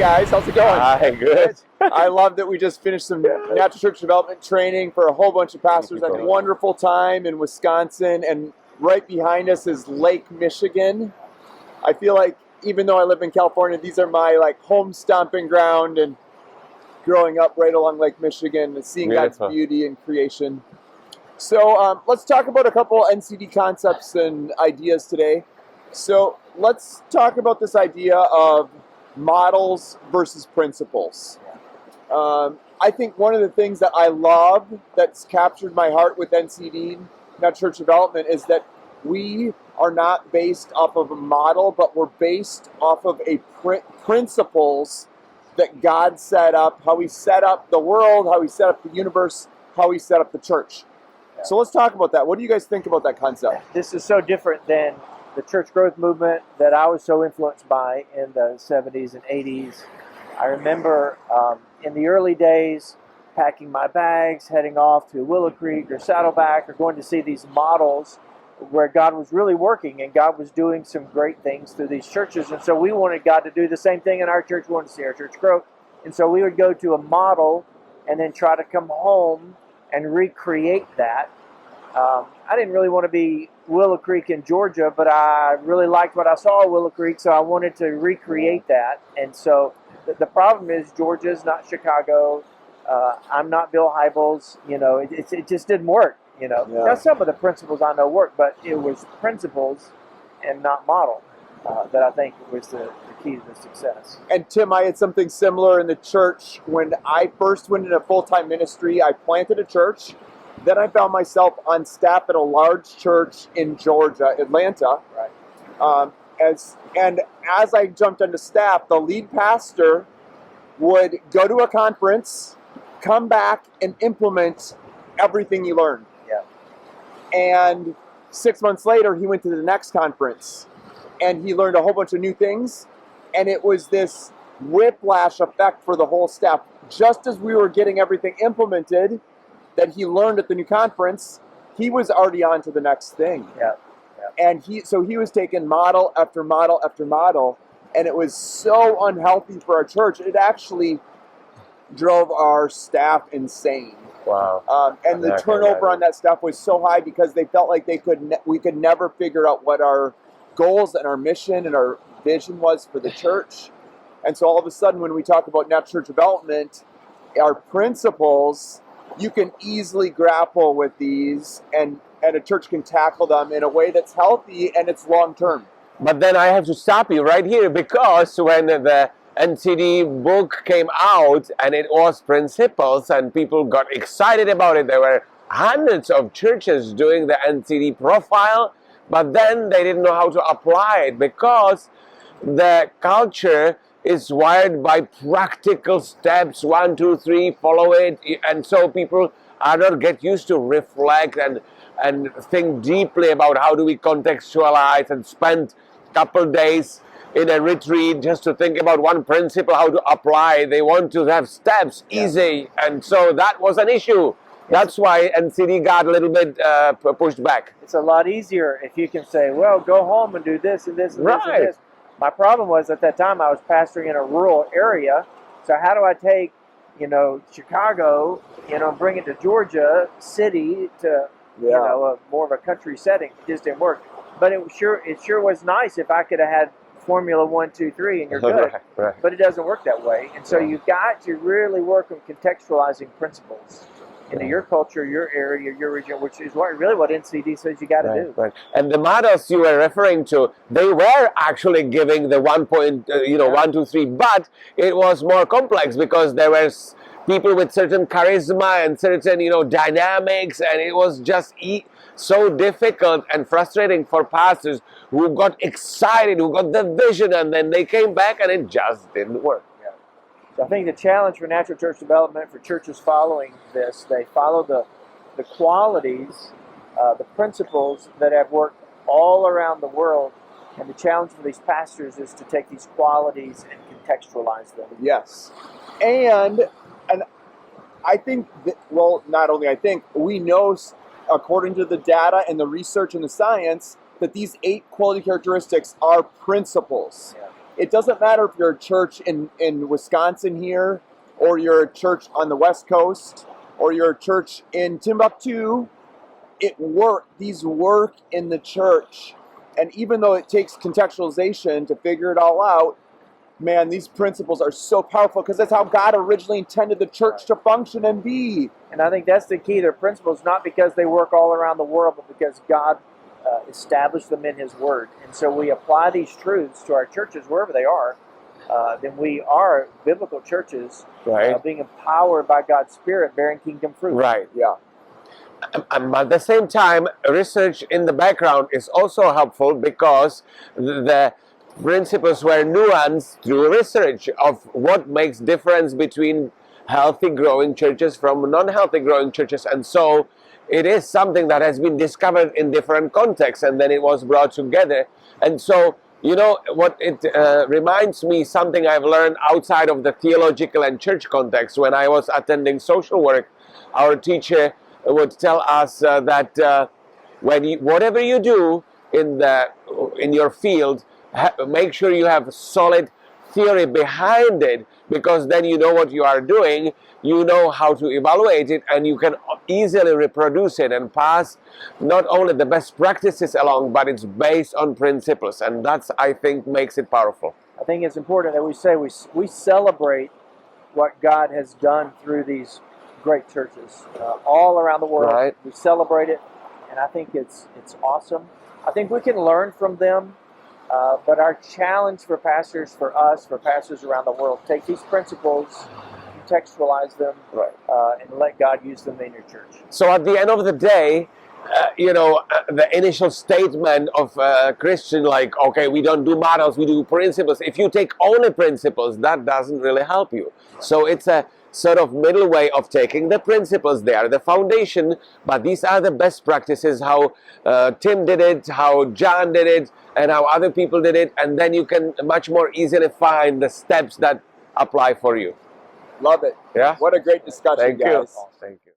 guys, how's it going? Hi, good. I love that we just finished some natural church development training for a whole bunch of pastors. I had a wonderful time in Wisconsin, and right behind us is Lake Michigan. I feel like even though I live in California, these are my home stomping ground, and growing up right along Lake Michigan and seeing God's beauty and creation. So let's talk about a couple NCD concepts and ideas today. So let's talk about this idea of models versus principles. I think one of the things that I love that's captured my heart with NCD, Natural Church Development, is that we are not based off of a model, but we're based off of a principles that God set up, how He set up the world, how He set up the universe, how He set up the church. Yeah. So let's talk about that. What do you guys think about that concept? This is so different than the church growth movement that I was so influenced by in the 70s and 80s. I remember in the early days packing my bags, heading off to Willow Creek or Saddleback, or going to see these models where God was really working and God was doing some great things through these churches. And so we wanted God to do the same thing in our church. We wanted to see our church grow. And so we would go to a model and then try to come home and recreate that. I didn't really want to be Willow Creek in Georgia, but I really liked what I saw at Willow Creek, so I wanted to recreate that. And so the problem is Georgia's not Chicago. I'm not Bill Hybels. You know, it just didn't work. You know, Now some of the principles I know work, but it was principles and not model that I think was the key to the success. And Tim, I had something similar in the church. When I first went into full-time ministry, I planted a church. Then I found myself on staff at a large church in Georgia, Atlanta. Right. As I jumped onto staff, the lead pastor would go to a conference, come back, and implement everything he learned. And 6 months later, he went to the next conference, and he learned a whole bunch of new things. And it was this whiplash effect for the whole staff. Just as we were getting everything implemented that he learned at the new conference, he was already on to the next thing. And he was taking model after model after model, and it was so unhealthy for our church. It actually drove our staff insane. Wow. And the turnover on that staff was so high because they felt like we could never figure out what our goals and our mission and our vision was for the church. And so all of a sudden, when we talk about natural church development, our principles, you can easily grapple with these, and a church can tackle them in a way that's healthy and it's long term. But then I have to stop you right here, because when the NCD book came out and it was principles and people got excited about it, there were hundreds of churches doing the NCD profile, but then they didn't know how to apply it because the culture is wired by practical steps, 1, 2, 3, follow it, and so people are not get used to reflect and think deeply about how do we contextualize and spend a couple days in a retreat just to think about one principle, how to apply. They want to have steps, easy, and so that was an issue. That's why NCD got a little bit pushed back. It's a lot easier if you can say, well, go home and do this and this and this and this. My problem was at that time I was pastoring in a rural area, so how do I take, Chicago, bring it to Georgia City to, more of a country setting? It just didn't work. But it sure was nice if I could have had Formula 1, 2, 3 and you're good. Right. But it doesn't work that way. And so you've got to really work on contextualizing principles into your culture, your area, your region, which is really what NCD says you got to do. Right. And the models you were referring to, they were actually giving the 1, 2, 3, but it was more complex because there were people with certain charisma and certain, dynamics, and it was just so difficult and frustrating for pastors who got excited, who got the vision, and then they came back and it just didn't work. So I think the challenge for natural church development, for churches following this, they follow the qualities, the principles that have worked all around the world. And the challenge for these pastors is to take these qualities and contextualize them. Yes. And I think, not only I think, we know, according to the data and the research and the science, that these 8 quality characteristics are principles. it doesn't matter if you're a church in Wisconsin here, or you're a church on the West Coast, or you're a church in Timbuktu. These work in the church. And even though it takes contextualization to figure it all out, man, these principles are so powerful because that's how God originally intended the church to function and be. And I think that's the key. They're principles not because they work all around the world, but because God established them in His Word. And so we apply these truths to our churches wherever they are. Then we are biblical churches, Right. being empowered by God's Spirit, bearing kingdom fruit. Right. Yeah. At the same time, research in the background is also helpful because the principles were nuanced through research of what makes difference between healthy growing churches from non-healthy growing churches. And so it is something that has been discovered in different contexts, and then it was brought together. And so, you know, what it reminds me, something I've learned outside of the theological and church context. When I was attending social work, our teacher would tell us that whatever you do in your field, make sure you have solid theory behind it, because then you know what you are doing, you know how to evaluate it, and you can easily reproduce it and pass not only the best practices along, but it's based on principles, and that's, I think, makes it powerful. I think it's important that we say we celebrate what God has done through these great churches all around the world. Right. We celebrate it, and I think it's awesome. I think we can learn from them, but our challenge for pastors around the world, take these principles, contextualize them, Right. And let God use them in your church. So at the end of the day, the initial statement of a Christian, like, okay, we don't do models, we do principles. If you take only principles, that doesn't really help you. So it's a sort of middle way of taking the principles. They are the foundation, but these are the best practices, how Tim did it, how John did it, and how other people did it, and then you can much more easily find the steps that apply for you. Love it. Yeah? What a great discussion, Thank you. guys. Thank you.